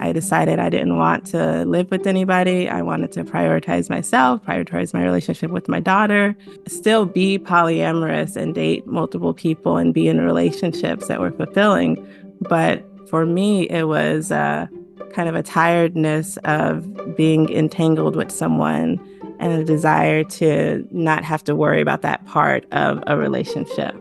I decided I didn't want to live with anybody. I wanted to prioritize myself, prioritize my relationship with my daughter, still be polyamorous and date multiple people and be in relationships that were fulfilling. But for me, it was kind of a tiredness of being entangled with someone and a desire to not have to worry about that part of a relationship.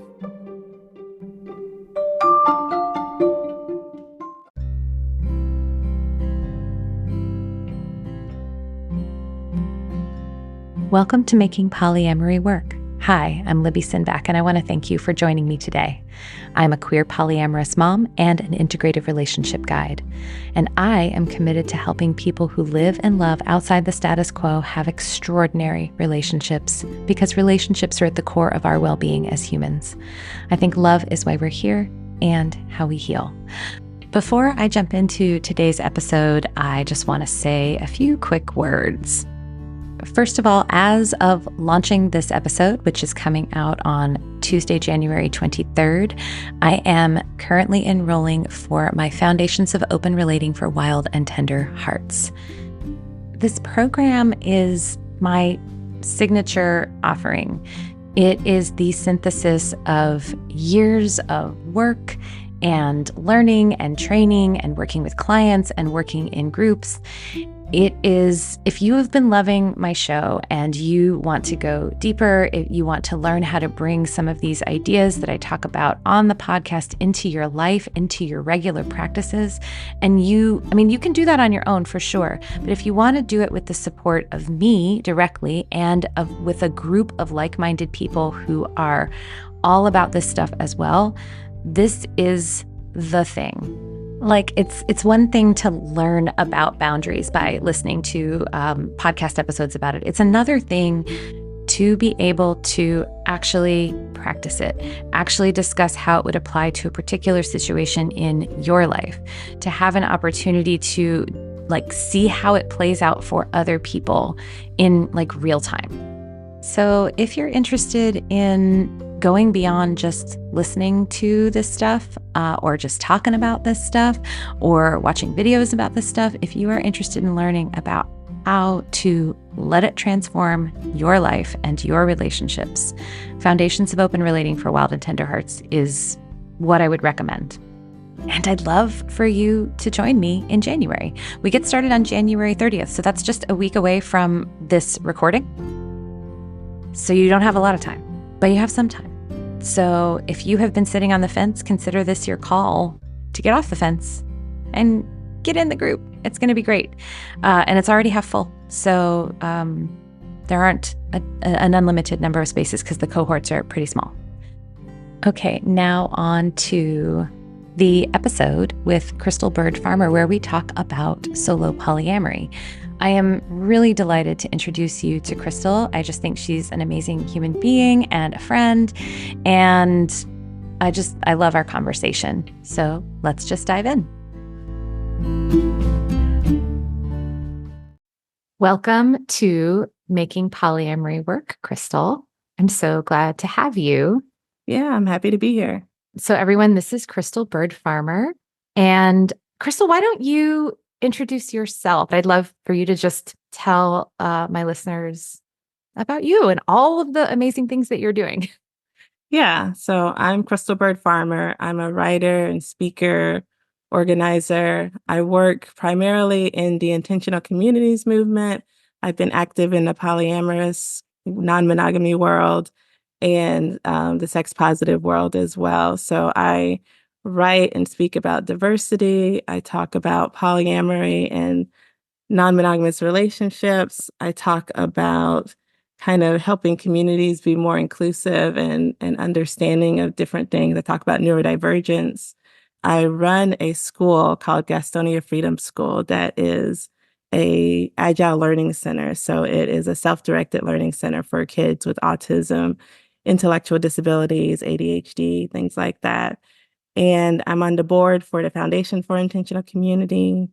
Welcome to Making Polyamory Work. Hi, I'm Libby Sinback, and I want to thank you for joining me today. I'm a queer polyamorous mom and an integrative relationship guide, and I am committed to helping people who live and love outside the status quo have extraordinary relationships, because relationships are at the core of our well-being as humans. I think love is why we're here and how we heal. Before I jump into today's episode, I just want to say a few quick words. First of all, as of launching this episode, which is coming out on Tuesday, January 23rd, I am currently enrolling for my Foundations of Open Relating for Wild and Tender Hearts. This program is my signature offering. It is the synthesis of years of work and learning and training and working with clients and working in groups. It is, if you have been loving my show and you want to go deeper, if you want to learn how to bring some of these ideas that I talk about on the podcast into your life, into your regular practices, and you can do that on your own for sure. But if you want to do it with the support of me directly and with a group of like-minded people who are all about this stuff as well, this is the thing. Like, it's one thing to learn about boundaries by listening to podcast episodes about it. It's another thing to be able to actually practice it, actually discuss how it would apply to a particular situation in your life, to have an opportunity to see how it plays out for other people in real time. So if you're interested in going beyond just listening to this stuff or just talking about this stuff or watching videos about this stuff, if you are interested in learning about how to let it transform your life and your relationships, Foundations of Open Relating for Wild and Tender Hearts is what I would recommend. And I'd love for you to join me in January. We get started on January 30th, so that's just a week away from this recording. So you don't have a lot of time, but you have some time. So if you have been sitting on the fence, consider this your call to get off the fence and get in the group. It's going to be great. And it's already half full. So there aren't an unlimited number of spaces because the cohorts are pretty small. Okay, now on to the episode with Crystal Byrd Farmer, where we talk about solo polyamory. I am really delighted to introduce you to Crystal. I just think she's an amazing human being and a friend, and I love our conversation. So let's just dive in. Welcome to Making Polyamory Work, Crystal. I'm so glad to have you. Yeah, I'm happy to be here. So everyone, this is Crystal Byrd Farmer. And Crystal, why don't you introduce yourself? I'd love for you to just tell my listeners about you and all of the amazing things that you're doing. Yeah, so I'm Crystal Byrd Farmer. I'm a writer and speaker, organizer. I work primarily in the intentional communities movement. I've been active in the polyamorous, non-monogamy world and the sex positive world as well. So I write and speak about diversity. I talk about polyamory and non-monogamous relationships. I talk about kind of helping communities be more inclusive and understanding of different things. I talk about neurodivergence. I run a school called Gastonia Freedom School that is a agile learning center. So it is a self-directed learning center for kids with autism, intellectual disabilities, ADHD, things like that. And I'm on the board for the Foundation for Intentional Community.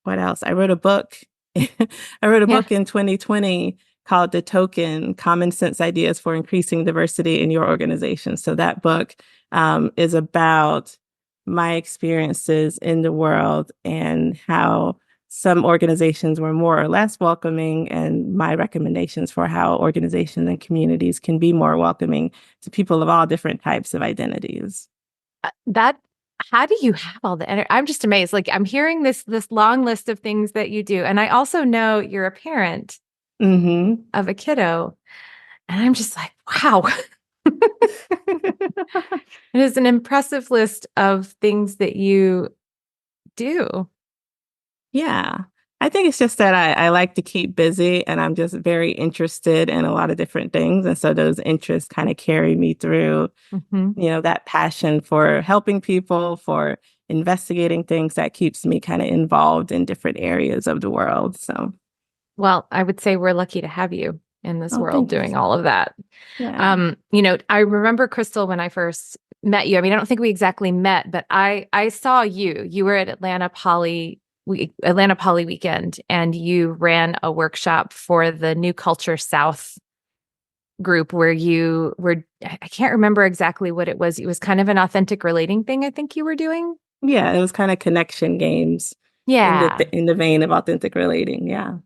What else? I wrote a book. Book in 2020 called The Token: Common Sense Ideas for Increasing Diversity in Your Organization. So that book is about my experiences in the world and how some organizations were more or less welcoming, and my recommendations for how organizations and communities can be more welcoming to people of all different types of identities. That how do you have all the energy? I'm just amazed. Like I'm hearing this long list of things that you do. And I also know you're a parent Mm-hmm. of a kiddo. And I'm just like, wow. It is an impressive list of things that you do. Yeah. I think it's just that I like to keep busy and I'm just very interested in a lot of different things. And so those interests kind of carry me through, Mm-hmm. that passion for helping people, for investigating things that keeps me kind of involved in different areas of the world. So, Well, I would say we're lucky to have you in this oh, world thank you. doing all of that. Yeah. I remember Crystal when I first met you. I mean, I don't think we exactly met, but I saw you. You were at Atlanta Poly weekend, and you ran a workshop for the New Culture South group where you were, I can't remember exactly what it was. It was kind of an authentic relating thing, I think you were doing. Yeah. It was kind of connection games in Yeah. the vein of authentic relating. Yeah.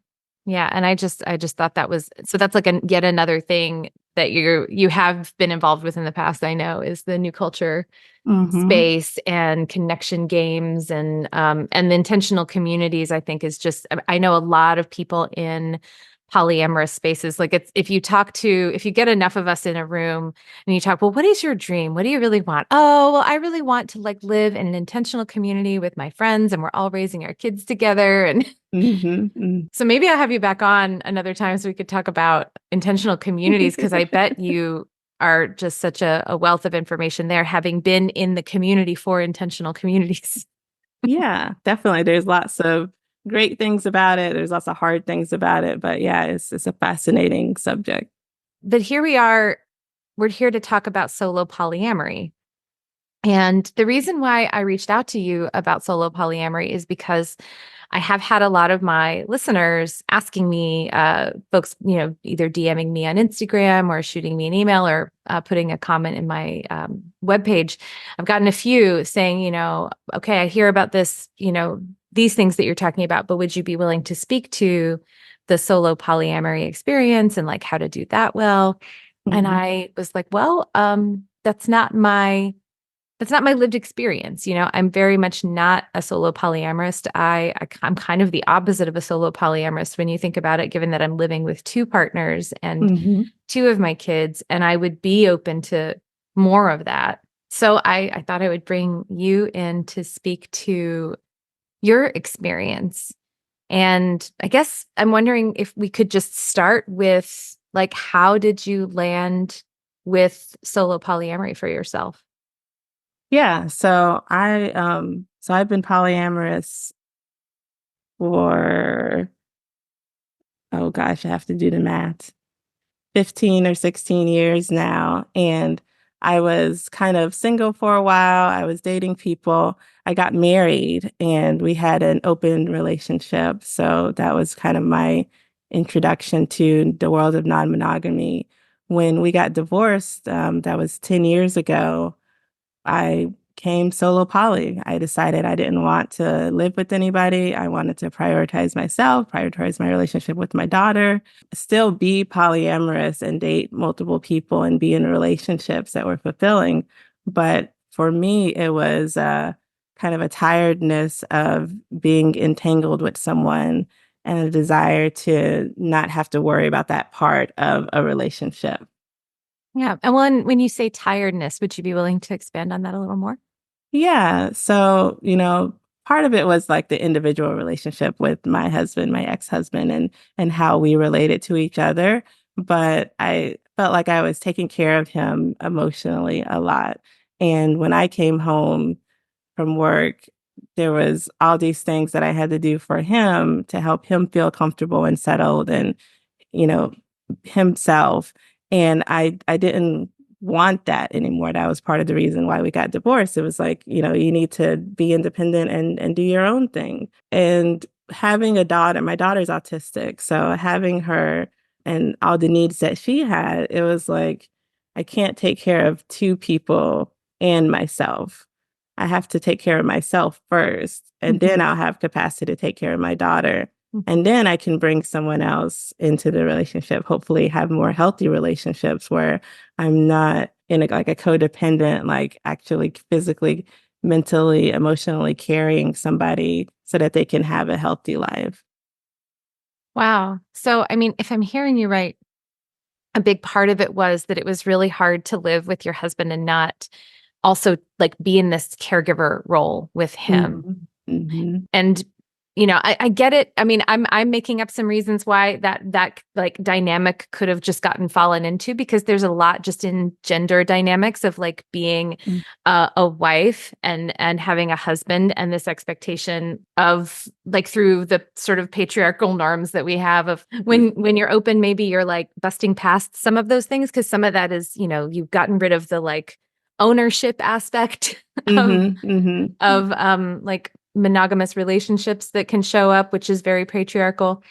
Yeah. And I just thought that was, so that's like yet another thing that you have been involved with in the past, I know, is the new culture Mm-hmm. space and connection games and the intentional communities. I think is just, I know a lot of people in polyamorous spaces. Like it's if you get enough of us in a room and you talk, well, what is your dream? What do you really want? Oh, well, I really want to like live in an intentional community with my friends and we're all raising our kids together. And Mm-hmm. so maybe I'll have you back on another time so we could talk about intentional communities, because I bet you are just such a wealth of information there, having been in the community for intentional communities. Yeah, definitely. There's lots of great things about it. There's lots of hard things about it, but yeah, it's a fascinating subject. But here we are, we're here to talk about solo polyamory. And the reason why I reached out to you about solo polyamory is because I have had a lot of my listeners asking me, folks, either DMing me on Instagram or shooting me an email or putting a comment in my webpage. I've gotten a few saying, okay, I hear about this, these things that you're talking about, but would you be willing to speak to the solo polyamory experience and like how to do that well? And Mhm. I was like, well, that's not my lived experience. I'm very much not a solo polyamorist. I'm kind of the opposite of a solo polyamorist when you think about it, given that I'm living with two partners and Mhm. two of my kids, and I would be open to more of that. So I thought I would bring you in to speak to your experience. And I guess I'm wondering if we could just start with like, how did you land with solo polyamory for yourself? Yeah, so I've been polyamorous for, oh gosh, I have to do the math. 15 or 16 years now. And I was kind of single for a while. I was dating people. I got married and we had an open relationship. So that was kind of my introduction to the world of non-monogamy. When we got divorced, that was 10 years ago, I came solo poly. I decided I didn't want to live with anybody. I wanted to prioritize myself, prioritize my relationship with my daughter, still be polyamorous and date multiple people and be in relationships that were fulfilling. But for me, it was kind of a tiredness of being entangled with someone and a desire to not have to worry about that part of a relationship. Yeah. And when you say tiredness, would you be willing to expand on that a little more? Yeah. So, part of it was like the individual relationship with my husband, my ex-husband, and how we related to each other. But I felt like I was taking care of him emotionally a lot. And when I came home from work, there was all these things that I had to do for him to help him feel comfortable and settled and, you know, himself. And I didn't want that anymore. That was part of the reason why we got divorced. It was like, you need to be independent and do your own thing. And having a daughter, my daughter's autistic. So having her and all the needs that she had, it was like, I can't take care of two people and myself. I have to take care of myself first, and then I'll have capacity to take care of my daughter. And then I can bring someone else into the relationship, hopefully have more healthy relationships where I'm not in like a codependent, like actually physically, mentally, emotionally carrying somebody so that they can have a healthy life. Wow. So, I mean, if I'm hearing you right, a big part of it was that it was really hard to live with your husband and not also like be in this caregiver role with him. Mm-hmm. And I get it. I mean, I'm making up some reasons why that like dynamic could have just gotten fallen into, because there's a lot just in gender dynamics of like being a wife and having a husband, and this expectation of like through the sort of patriarchal norms that we have of when you're open, maybe you're like busting past some of those things, because some of that is, you've gotten rid of the like ownership aspect of Mm-hmm. Mm-hmm. like monogamous relationships that can show up, which is very patriarchal.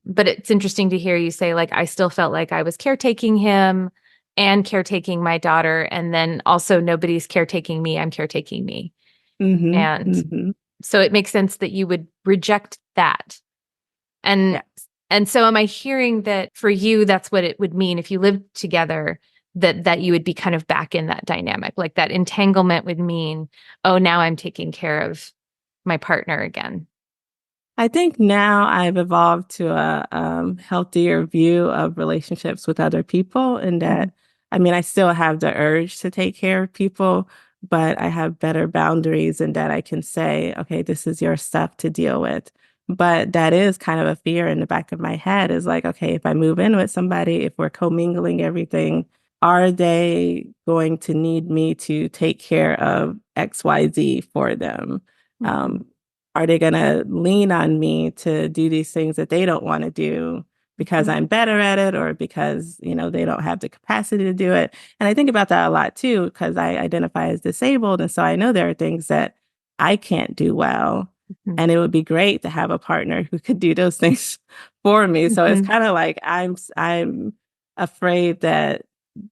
But it's interesting to hear you say, like, I still felt like I was caretaking him and caretaking my daughter. And then also nobody's caretaking me. I'm caretaking me. Mm-hmm. And Mm-hmm. so it makes sense that you would reject that. And Yeah. and so am I hearing that for you, that's what it would mean if you lived together, that you would be kind of back in that dynamic, like that entanglement would mean, oh, now I'm taking care of my partner again. I think now I've evolved to a healthier view of relationships with other people, and that, I mean, I still have the urge to take care of people, but I have better boundaries, and that I can say, okay, this is your stuff to deal with. But that is kind of a fear in the back of my head, is like, okay, if I move in with somebody, if we're commingling everything, are they going to need me to take care of XYZ for them? Mhm. Um, are they going to lean on me to do these things that they don't want to do because Mhm. I'm better at it, or because, they don't have the capacity to do it? And I think about that a lot too, because I identify as disabled. And so I know there are things that I can't do well. Mhm. And it would be great to have a partner who could do those things for me. So it's Mhm. kind of like I'm afraid that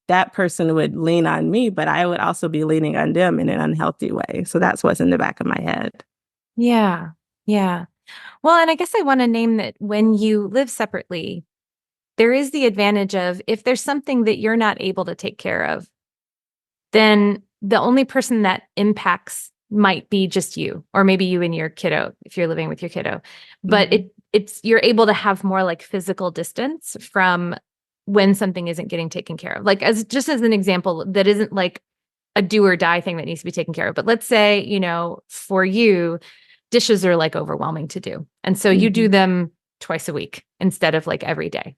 that person would lean on me, but I would also be leaning on them in an unhealthy way. So that's what's in the back of my head. Yeah. Yeah. Well, and I guess I want to name that when you live separately, there is the advantage of if there's something that you're not able to take care of, then the only person that impacts might be just you, or maybe you and your kiddo if you're living with your kiddo. But Mhm. it's you're able to have more like physical distance from when something isn't getting taken care of. Like as an example, that isn't like a do or die thing that needs to be taken care of. But let's say, for you, dishes are like overwhelming to do. And so you do Mhm. them twice a week instead of like every day.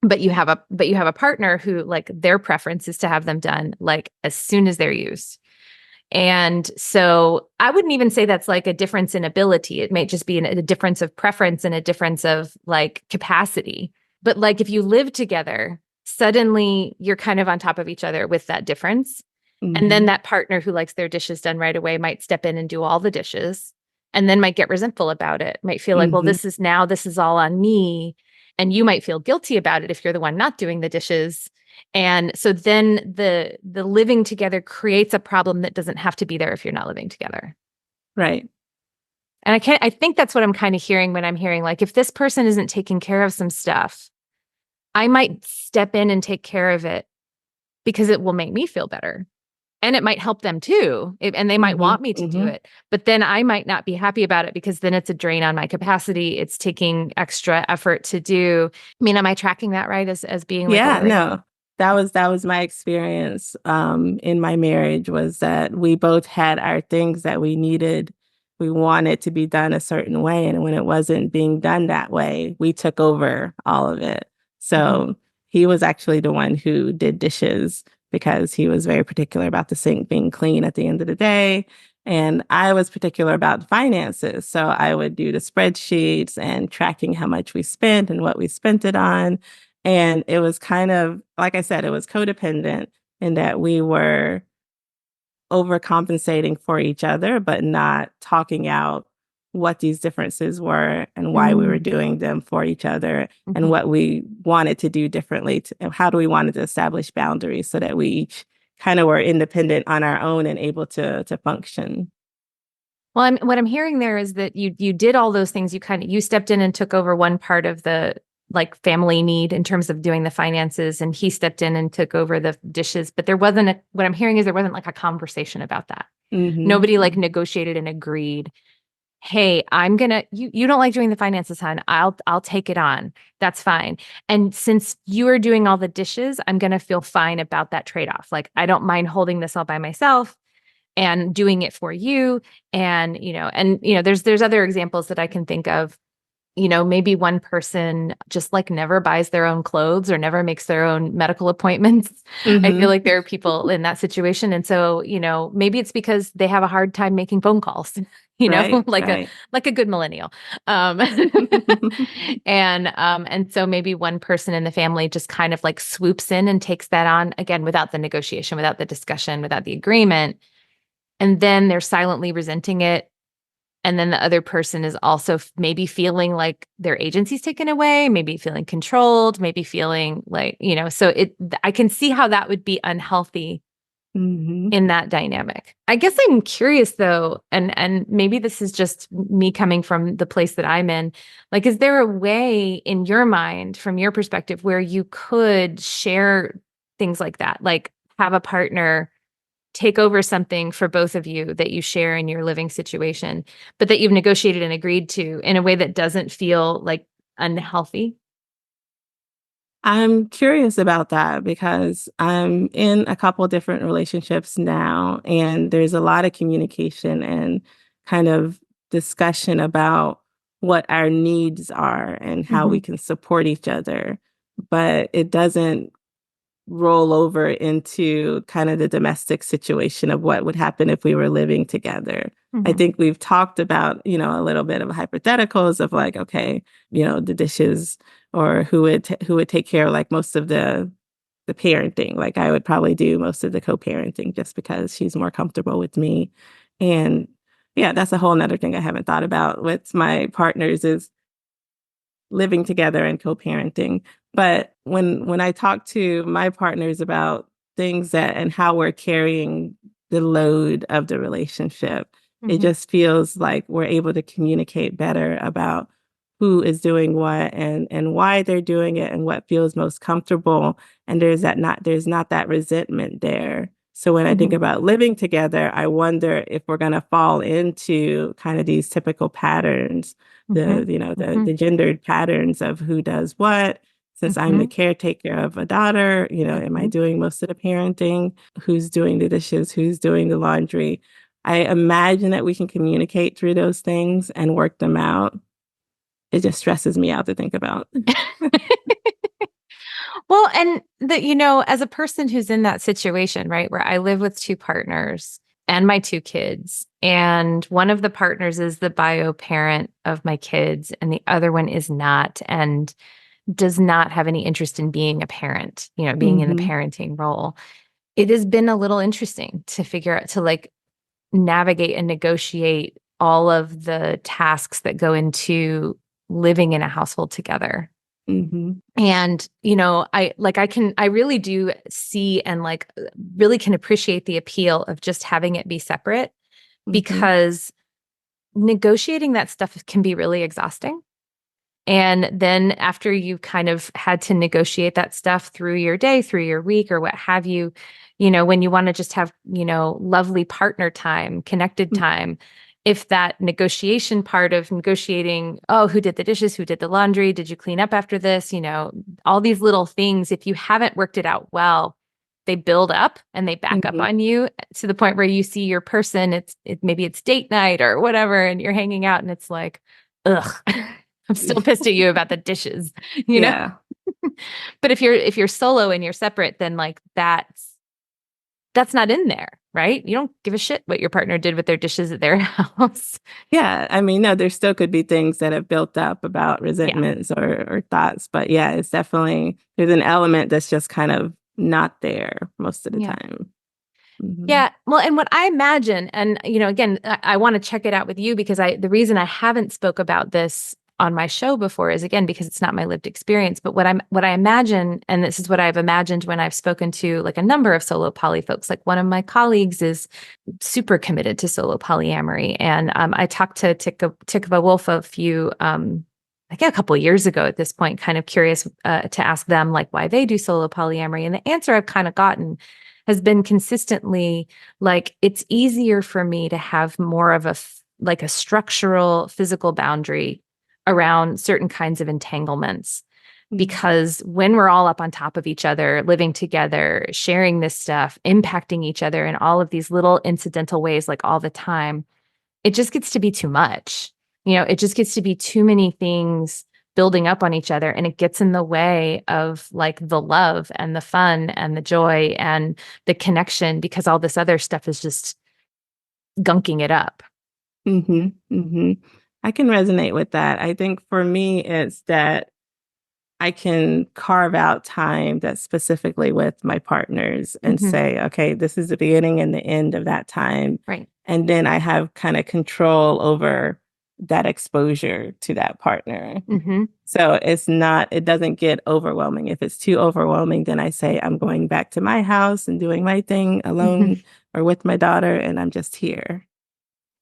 But you have a partner who like their preference is to have them done like as soon as they're used. And so I wouldn't even say that's like a difference in ability. It may just be a difference of preference and a difference of like capacity. But like if you live together, suddenly you're kind of on top of each other with that difference. And then Mhm. that partner who likes their dishes done right away might step in and do all the dishes and then might get resentful about it, might feel like, well, Mhm. this is all on me. And you might feel guilty about it if you're the one not doing the dishes. And so then the living together creates a problem that doesn't have to be there if you're not living together. Right. And I think that's what I'm kind of hearing when I'm hearing like if this person isn't taking care of some stuff, I might step in and take care of it because it will make me feel better. And it might help them too. And they might Mhm. want me to do Mhm. it. But then I might not be happy about it because then it's a drain on my capacity. It's taking extra effort to do. I mean, am I tracking that right as being like a Yeah, worry? no. That was my experience in my marriage, was that we both had our things that we needed, we wanted to be done a certain way, and when it wasn't being done that way, we took over all of it. Mhm. So he was actually the one who did dishes because he was very particular about the sink being clean at the end of the day. And I was particular about finances. So I would do the spreadsheets and tracking how much we spent and what we spent it on. And it was kind of, like I said, it was codependent in that we were overcompensating for each other, but not talking out what these differences were and why we were Mm. doing them for each other, and Mhm. what we wanted to do differently, and how do we wanted to establish boundaries so that we each kind of were independent on our own and able to function. Well, what I'm hearing there is that you did all those things. You stepped in and took over one part of the like family need in terms of doing the finances, and he stepped in and took over the dishes. But what I'm hearing is there wasn't like a conversation about that. Hmm. Nobody like negotiated and agreed, hey, you don't like doing the finances, hon. I'll take it on. That's fine. And since you are doing all the dishes, I'm gonna feel fine about that trade-off. Like I don't mind holding this all by myself and doing it for you. And there's other examples that I can think of. Maybe one person just like never buys their own clothes or never makes their own medical appointments. I feel Hmm. like there are people in that situation. And so, maybe it's because they have a hard time making phone calls, Right, like a right. like a good millennial. Um and so maybe one person in the family just kind of like swoops in and takes that on again without the negotiation, without the discussion, without the agreement. And then they're silently resenting it, and then the other person is also maybe feeling like their agency's taken away, maybe feeling controlled, maybe feeling like, so I can see how that would be unhealthy Hmm. in that dynamic. I guess I'm curious though, and maybe this is just me coming from the place that I'm in. Like, is there a way in your mind, from your perspective, where you could share things like that? Like have a partner take over something for both of you that you share in your living situation, but that you've negotiated and agreed to in a way that doesn't feel like unhealthy? I'm curious about that because I'm in a couple different relationships now, and there's a lot of communication and kind of discussion about what our needs are and how Hmm. we can support each other. But it doesn't roll over into kind of the domestic situation of what would happen if we were living together. I Hmm. think we've talked about, a little bit of hypotheticals of like, okay, the dishes or who would take care of like most of the parenting. Like I would probably do most of the co-parenting just because she's more comfortable with me. And yeah, that's a whole nother thing I haven't thought about with my partners is living together and co-parenting. But when I talk to my partners about things that and how we're carrying the load of the relationship, it Hmm. just feels like we're able to communicate better about who is doing what and why they're doing it and what feels most comfortable. And there's not that resentment there. So when I think Hmm. about living together, I wonder if we're going to fall into kind of these typical patterns, Hmm. the gendered patterns of who does what. Since I'm the Hmm. caretaker of a daughter, am I Hmm. doing most of the parenting? Who's doing the dishes? Who's doing the laundry? I imagine that we can communicate through those things and work them out. It just stresses me out to think about. Well, and as a person who's in that situation, right, where I live with two partners and my two kids, and one of the partners is the bio parent of my kids, and the other one is not, and does not have any interest in being a parent, being in the Hmm. parenting role. It has been a little interesting to figure out, to like navigate and negotiate all of the tasks that go into living in a household together. Hmm. And, I really do see and like really can appreciate the appeal of just having it be separate, Hmm. because negotiating that stuff can be really exhausting. And then after you kind of had to negotiate that stuff through your day, through your week, or what have you, when you want to just have, lovely partner time, connected time, if that negotiation part of negotiating, oh, who did the dishes, who did the laundry, did you clean up after this, all these little things, if you haven't worked it out well, they build up and they back up Hmm. on you to the point where you see your person, maybe it's date night or whatever, and you're hanging out and it's like, ugh. I'm still pissed at you about the dishes, you know? Yeah. But if you're solo and you're separate, then like that's not in there, right? You don't give a shit what your partner did with their dishes at their house. Yeah, I mean, no, there still could be things that have built up about Yeah. resentments or thoughts, but yeah, it's definitely there's an element that's just kind of not there most of the Yeah. time. Hmm. Yeah. Well, and what I imagine, and again, I want to check it out with you because the reason I haven't spoke about this on my show before is, again, because it's not my lived experience, but what I imagine, and this is what I've imagined when I've spoken to like a number of solo poly folks, like one of my colleagues is super committed to solo polyamory. And I talked to Tikva Wolf a few, I think a couple of years ago at this point, kind of curious to ask them like why they do solo polyamory. And the answer I've kind of gotten has been consistently like, it's easier for me to have more of like a structural physical boundary around certain kinds of entanglements. Because when we're all up on top of each other, living together, sharing this stuff, impacting each other in all of these little incidental ways, like all the time, it just gets to be too much. It just gets to be too many things building up on each other, and it gets in the way of like the love and the fun and the joy and the connection, because all this other stuff is just gunking it up. Mm-hmm. Mm-hmm. I can resonate with that. I think for me, it's that I can carve out time that's specifically with my partners and say, okay, this is the beginning and the end of that time. Right. And then I have kind of control over that exposure to that partner. So it doesn't get overwhelming. If it's too overwhelming, then I say, I'm going back to my house and doing my thing alone or with my daughter, and I'm just here.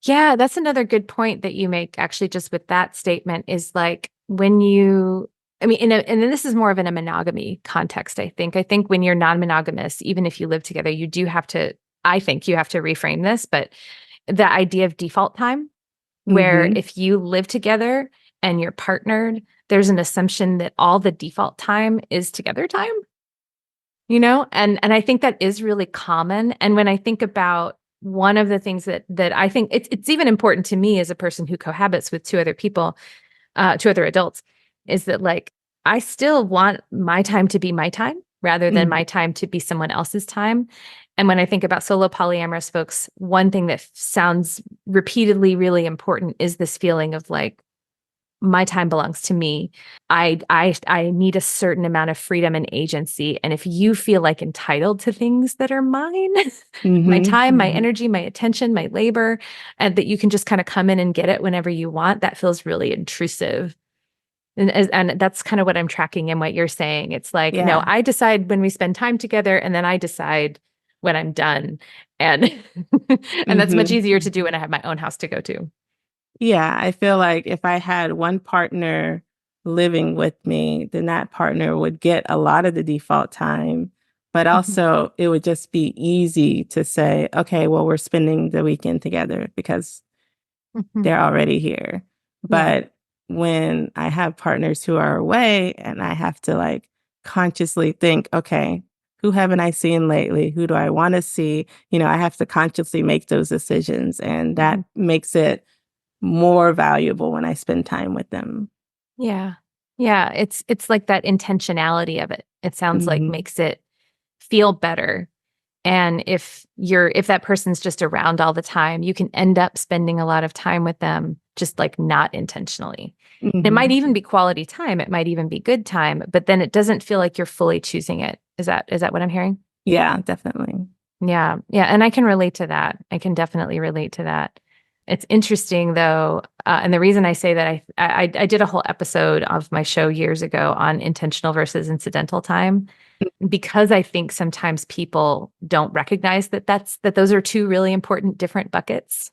Yeah, that's another good point that you make, actually, just with that statement, is like when you, I mean, and then this is more of in a monogamy context, I think. I think when you're non-monogamous, even if you live together, you do have to, I think you have to reframe this, but the idea of default time, where if you live together and you're partnered, there's an assumption that all the default time is together time, and I think that is really common. And when I think about one of the things that I think it's even important to me as a person who cohabits with two other people, two other adults, is that like I still want my time to be my time rather than my time to be someone else's time. And when I think about solo polyamorous folks, one thing that sounds repeatedly really important is this feeling of like, my time belongs to me. I need a certain amount of freedom and agency. And if you feel like entitled to things that are mine, my time, my energy, my attention, my labor, and that you can just kind of come in and get it whenever you want, that feels really intrusive. And that's kind of what I'm tracking in what you're saying. It's like, no, I decide when we spend time together, and then I decide when I'm done. And and that's much easier to do when I have my own house to go to. Yeah, I feel like if I had one partner living with me, then that partner would get a lot of the default time, but also it would just be easy to say, okay, well, we're spending the weekend together because they're already here. But when I have partners who are away and I have to like consciously think, okay, who haven't I seen lately? Who do I want to see? I have to consciously make those decisions, and that makes it more valuable when I spend time with them. Yeah. Yeah. It's like that intentionality of it. It sounds like makes it feel better. And if that person's just around all the time, you can end up spending a lot of time with them, just like not intentionally. It might even be quality time. It might even be good time, but then it doesn't feel like you're fully choosing it. Is that what I'm hearing? Yeah, definitely. Yeah. Yeah. And I can relate to that. I can definitely relate to that. It's interesting though. And the reason I say that I did a whole episode of my show years ago on intentional versus incidental time, because I think sometimes people don't recognize that those are two really important different buckets.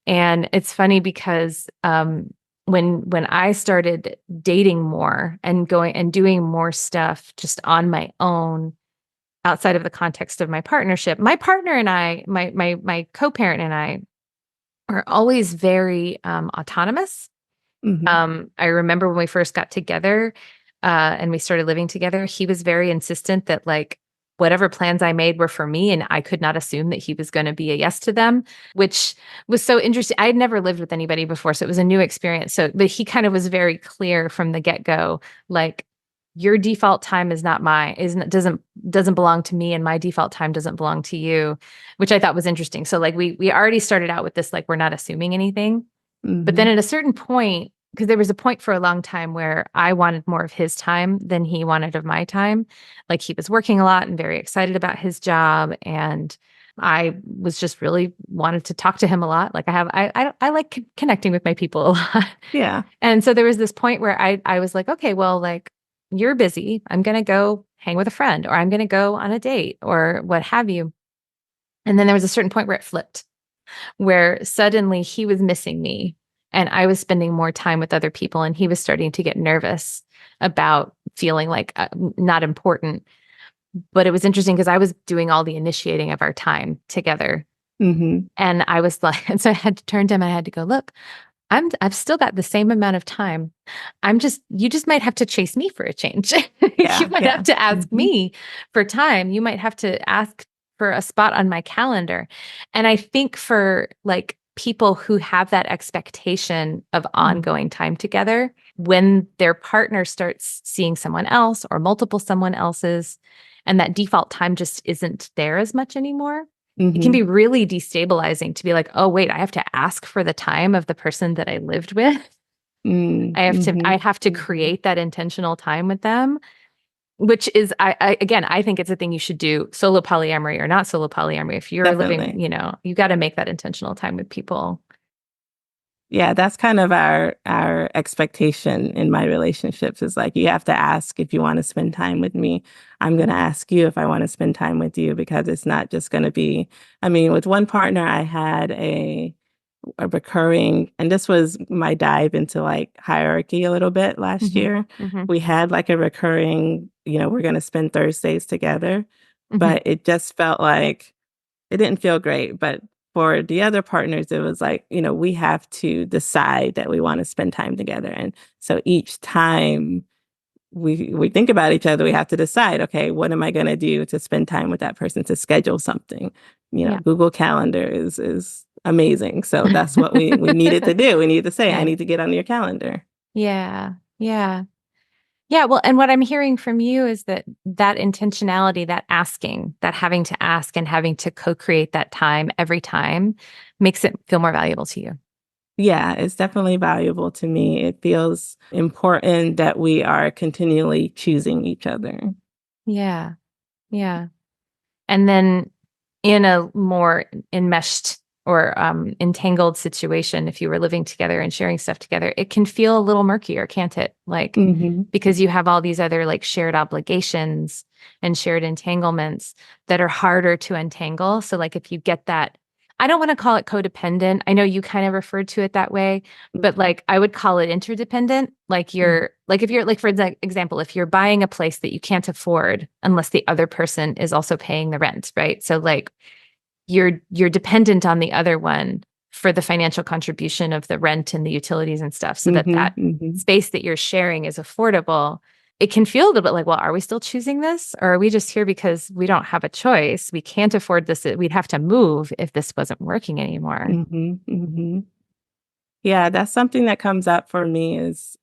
And it's funny because when I started dating more and going and doing more stuff just on my own, outside of the context of my partnership, my partner and I, my co-parent and I, are always very autonomous. I remember when we first got together and we started living together, he was very insistent that like whatever plans I made were for me, and I could not assume that he was going to be a yes to them, which was so interesting. I had never lived with anybody before, so it was a new experience. So, but he kind of was very clear from the get-go, like, your default time is not mine, doesn't belong to me, and my default time doesn't belong to you, which I thought was interesting. So like we already started out with this, like, we're not assuming anything. But then at a certain point, because there was a point for a long time where I wanted more of his time than he wanted of my time. Like, he was working a lot and very excited about his job, and I was just really wanted to talk to him a lot. Like I like connecting with my people a lot. Yeah. And so there was this point where I was like, okay, well, like you're busy. I'm going to go hang with a friend, or I'm going to go on a date, or what have you. And then there was a certain point where it flipped, where suddenly he was missing me and I was spending more time with other people, and he was starting to get nervous about feeling like not important. But it was interesting because I was doing all the initiating of our time together. Mm-hmm. And I was like, and so I had to turn to him and I had to go, look, I've still got the same amount of time. You just might have to chase me for a change. You Yeah. might Yeah. have to ask Mm-hmm. me for time. You might have to ask for a spot on my calendar. And I think for like people who have that expectation of ongoing time together, when their partner starts seeing someone else or multiple someone else's, and that default time just isn't there as much anymore, it can Mm-hmm. be really destabilizing to be like, oh, wait, I have to ask for the time of the person that I lived with. Mm-hmm. I have to Mm-hmm. create that intentional time with them, which is, again, I think it's a thing you should do, solo polyamory or not solo polyamory. If you're living, Definitely. you got to make that intentional time with people. Yeah, that's kind of our expectation in my relationships is like you have to ask if you want to spend time with me. I'm going to ask you if I want to spend time with you because it's not just going to be, I mean, with one partner I had a recurring, and this was my dive into like hierarchy a little bit last Hmm. year. Hmm. We had like a recurring, we're going to spend Thursdays together, Hmm. but it just felt like it didn't feel great. But for the other partners, it was like, we have to decide that we want to spend time together. And so each time we think about each other, we have to decide, okay, what am I going to do to spend time with that person, to schedule something? Yeah. Google Calendar is amazing. So that's what we needed to do. We needed to say, I Yeah. need to get on your calendar. Yeah. Yeah. Yeah, well, and what I'm hearing from you is that intentionality, that asking, that having to ask and having to co-create that time every time makes it feel more valuable to you. Yeah, it's definitely valuable to me. It feels important that we are continually choosing each other. Yeah. Yeah. And then in a more enmeshed or entangled situation, if you were living together and sharing stuff together, it can feel a little murkier, can't it? Like, Hmm. because you have all these other like shared obligations and shared entanglements that are harder to untangle. So, like, if you get that, I don't want to call it codependent. I know you kind of referred to it that way, but like I would call it interdependent. Like like if you're like, for example, if you're buying a place that you can't afford unless the other person is also paying the rent, right? So like you're dependent on the other one for the financial contribution of the rent and the utilities and stuff, so that Hmm. that Hmm. space that you're sharing is affordable. It can feel a little bit like, well, are we still choosing this, or are we just here because we don't have a choice? We can't afford this. We'd have to move if this wasn't working anymore. Hmm. Hmm. Yeah, that's something that comes up for me is,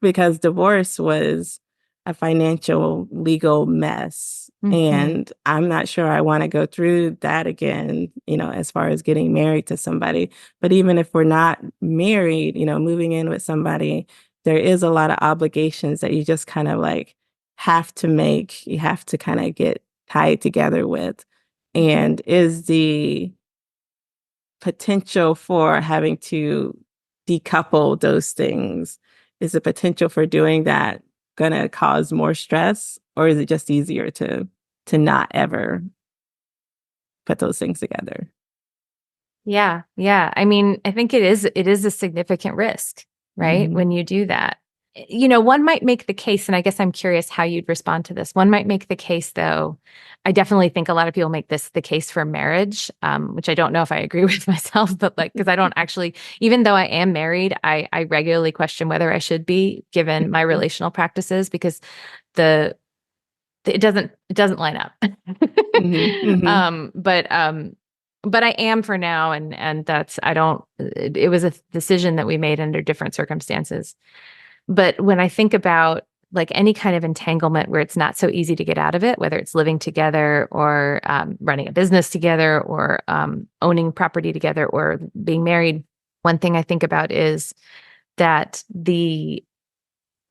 because divorce was a financial legal mess. Hmm. And I'm not sure I want to go through that again, as far as getting married to somebody. But even if we're not married, moving in with somebody, there is a lot of obligations that you just kind of like have to make, you have to kind of get tied together with. Hmm. And is the potential for having to decouple those things, is the potential for doing that going to cause more stress, or is it just easier to not ever put those things together? Yeah, yeah. I mean, I think it is a significant risk, right? Hmm. When you do that. One might make the case, and I guess I'm curious how you'd respond to this. One might make the case, though. I definitely think a lot of people make this the case for marriage, which I don't know if I agree with myself, but like, because I don't actually, even though I am married, I regularly question whether I should be given my relational practices because the it doesn't line up. Hmm. Hmm. But I am for now, and that's I don't. It was a decision that we made under different circumstances. But when I think about like any kind of entanglement where it's not so easy to get out of it, whether it's living together or running a business together or owning property together or being married, one thing I think about is that the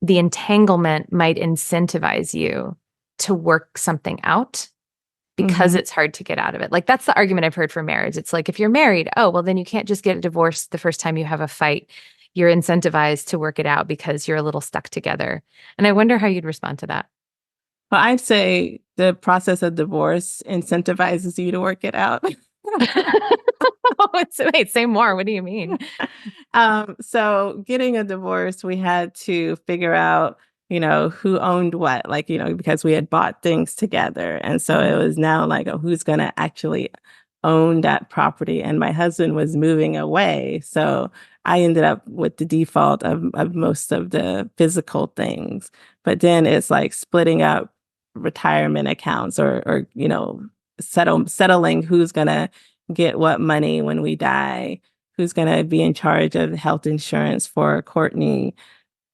entanglement might incentivize you to work something out because it's hard to get out of it. Like that's the argument I've heard for marriage. It's like if you're married, oh, well, then you can't just get a divorce the first time you have a fight. You're incentivized to work it out because you're a little stuck together. And I wonder how you'd respond to that. Well, I'd say the process of divorce incentivizes you to work it out. Wait, say more. What do you mean? So getting a divorce, we had to figure out, who owned what, like, because we had bought things together. And so it was now like, oh, who's going to actually own that property? And my husband was moving away. So I ended up with the default of most of the physical things. But then it's like splitting up retirement accounts or settling who's going to get what money when we die, who's going to be in charge of health insurance for Courtney.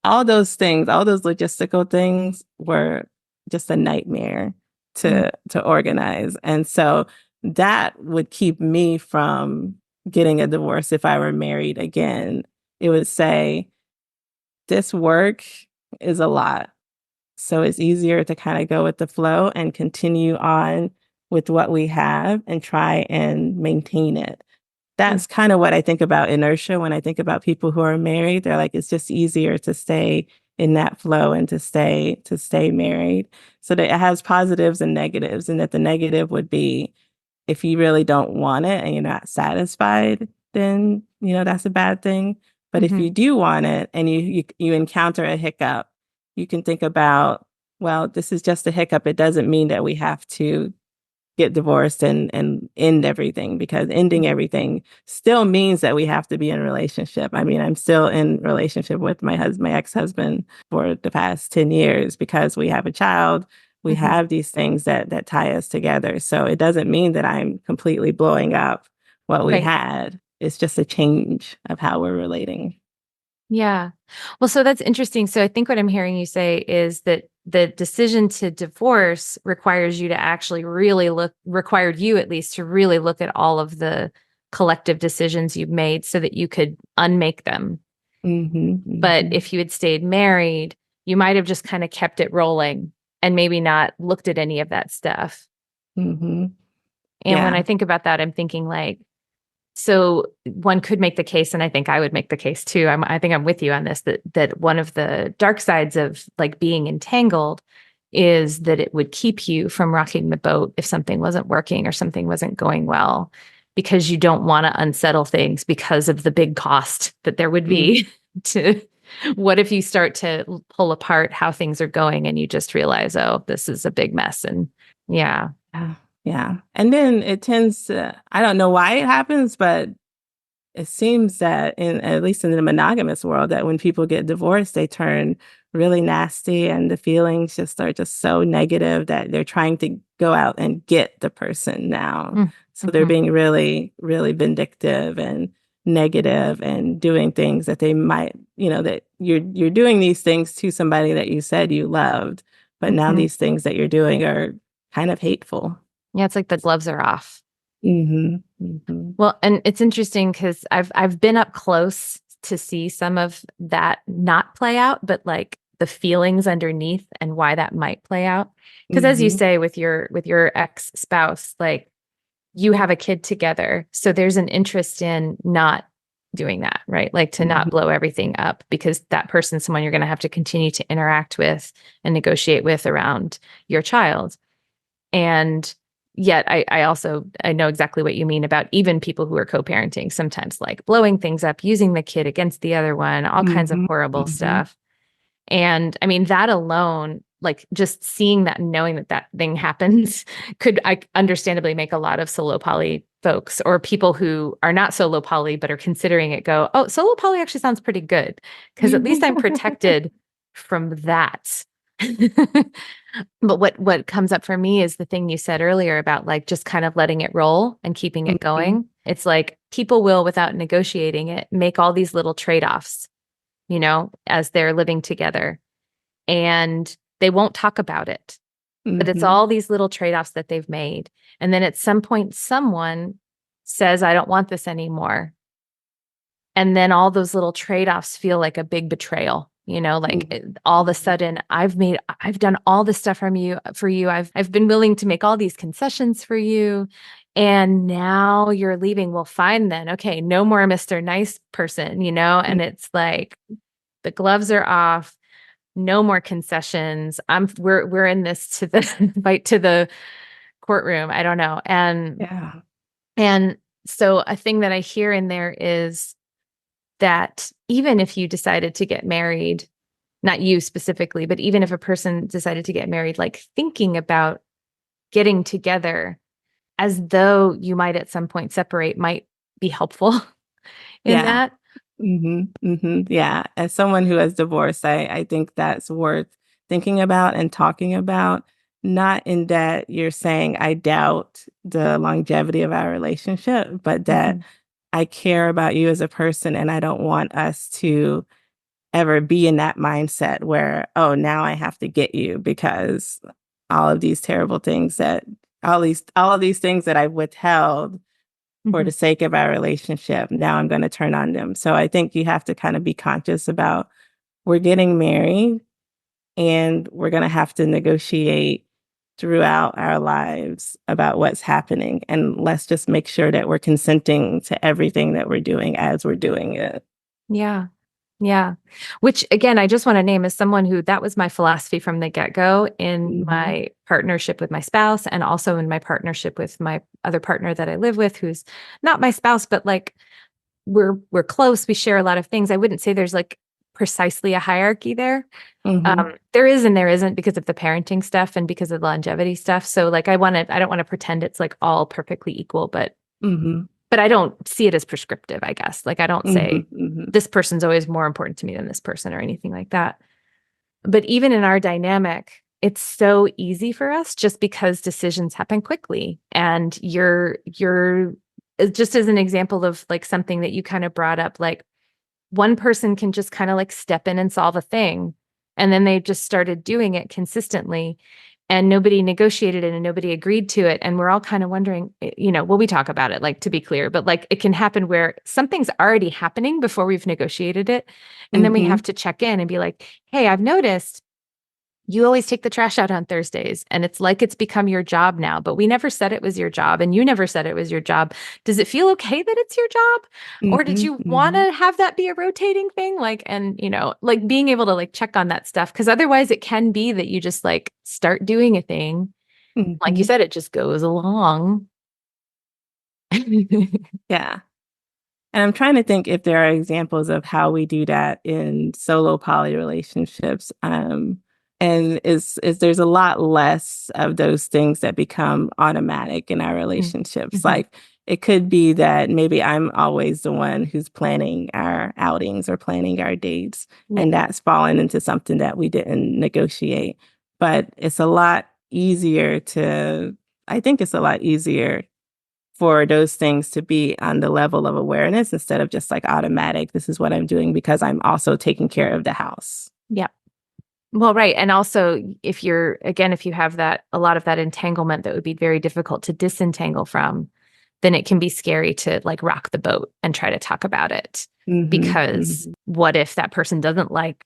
All those things, all those logistical things were just a nightmare to organize. And so that would keep me from getting a divorce if I were married again. It would say, this work is a lot. So it's easier to kind of go with the flow and continue on with what we have and try and maintain it. That's kind of what I think about inertia when I think about people who are married. They're like, it's just easier to stay in that flow and to stay married. So that it has positives and negatives, and that the negative would be if you really don't want it and you're not satisfied, then that's a bad thing. But if you do want it and you encounter a hiccup, you can think about, well, this is just a hiccup. It doesn't mean that we have to get divorced and end everything, because ending everything still means that we have to be in a relationship. I mean, I'm still in relationship with my ex-husband for the past 10 years because we have a child. We have these things that tie us together. So it doesn't mean that I'm completely blowing up what we had. It's just a change of how we're relating. Yeah. Well, so that's interesting. So I think what I'm hearing you say is that the decision to divorce requires you to actually required you at least to really look at all of the collective decisions you've made so that you could unmake them. But if you had stayed married, you might have just kind of kept it rolling and maybe not looked at any of that stuff. And when I think about that, I'm thinking like, so one could make the case, and I think I would make the case too. I think I'm with you on this, that one of the dark sides of like being entangled is that it would keep you from rocking the boat if something wasn't working or something wasn't going well, because you don't want to unsettle things because of the big cost that there would be to what if you start to pull apart how things are going and you just realize, oh, this is a big mess. And yeah. Yeah. And then it tends to, I don't know why it happens, but it seems that at least in the monogamous world, that when people get divorced, they turn really nasty and the feelings just are just so negative that they're trying to go out and get the person now. So they're being really, really vindictive and negative and doing things that they might, that you're doing these things to somebody that you said you loved, but now these things that you're doing are kind of hateful. Yeah, it's like the gloves are off. Well, and it's interesting because I've been up close to see some of that not play out, but like the feelings underneath and why that might play out. Because as you say with your ex-spouse, like you have a kid together, so there's an interest in not doing that, right? Like to not blow everything up, because that person's someone you're going to have to continue to interact with and negotiate with around your child. And yet I know exactly what you mean about even people who are co-parenting, sometimes like blowing things up, using the kid against the other one, all kinds of horrible stuff. And I mean, that alone, like just seeing that and knowing that thing happens could I understandably make a lot of solo poly folks or people who are not solo poly but are considering it go, oh, solo poly actually sounds pretty good because at least I'm protected from that. But what comes up for me is the thing you said earlier about like just kind of letting it roll and keeping it going. It's like people will, without negotiating it, make all these little trade-offs, as they're living together, and they won't talk about it. But it's all these little trade-offs that they've made. And then at some point, someone says, I don't want this anymore. And then all those little trade-offs feel like a big betrayal, like Mhm. all of a Mhm. sudden I've done all this stuff for you. I've been willing to make all these concessions for you. And now you're leaving. Well, fine then. Okay. No more Mr. Nice person, and it's like the gloves are off. No more concessions. We're in this to the fight to the courtroom. I don't know. Yeah. And so a thing that I hear in there is that even if you decided to get married, not you specifically, but even if a person decided to get married, like thinking about getting together as though you might at some point separate might be helpful in Yeah. that. Yeah. As someone who has divorced, I think that's worth thinking about and talking about. Not in that you're saying I doubt the longevity of our relationship, but that Mhm. I care about you as a person and I don't want us to ever be in that mindset where, oh, now I have to get you because all of these terrible things that all of these things that I withheld for Mhm. the sake of our relationship, now I'm going to turn on them. So I think you have to kind of be conscious about we're getting married and we're going to have to negotiate throughout our lives about what's happening. And let's just make sure that we're consenting to everything that we're doing as we're doing it. Yeah. Yeah. Which again, I just want to name as someone who that was my philosophy from the get-go in Hmm. my partnership with my spouse and also in my partnership with my other partner that I live with, who's not my spouse, but like we're close. We share a lot of things. I wouldn't say there's like precisely a hierarchy there. Hmm. There is and there isn't because of the parenting stuff and because of the longevity stuff. So like I don't want to pretend it's like all perfectly equal, Hmm. but I don't see it as prescriptive, I guess. Like I don't Hmm. say Hmm. this person's always more important to me than this person or anything like that. But even in our dynamic, it's so easy for us just because decisions happen quickly. And you're just as an example of like something that you kind of brought up, like one person can just kind of like step in and solve a thing. And then they just started doing it consistently and nobody negotiated it and nobody agreed to it. And we're all kind of wondering, well, we talk about it, like to be clear, but like it can happen where something's already happening before we've negotiated it. And then we Hmm. have to check in and be like, hey, I've noticed you always take the trash out on Thursdays. And it's like it's become your job now, but we never said it was your job. And you never said it was your job. Does it feel okay that it's your job? Or did Hmm. you want Hmm. to have that be a rotating thing? Like, and, like being able to like check on that stuff. Cause otherwise it can be that you just like start doing a thing. Like you Hmm. said, it just goes along. Yeah. And I'm trying to think if there are examples of how we do that in solo poly relationships. And is there's a lot less of those things that become automatic in our relationships. Mhm. Like it could be that maybe I'm always the one who's planning our outings or planning our dates, Yeah. and that's fallen into something that we didn't negotiate. But it's a lot easier to, I think it's a lot easier for those things to be on the level of awareness instead of just like automatic. This is what I'm doing because I'm also taking care of the house. Yeah. Well, right. And also, if you have that, a lot of that entanglement that would be very difficult to disentangle from, then it can be scary to like rock the boat and try to talk about it. Hmm. Because Hmm. what if that person doesn't like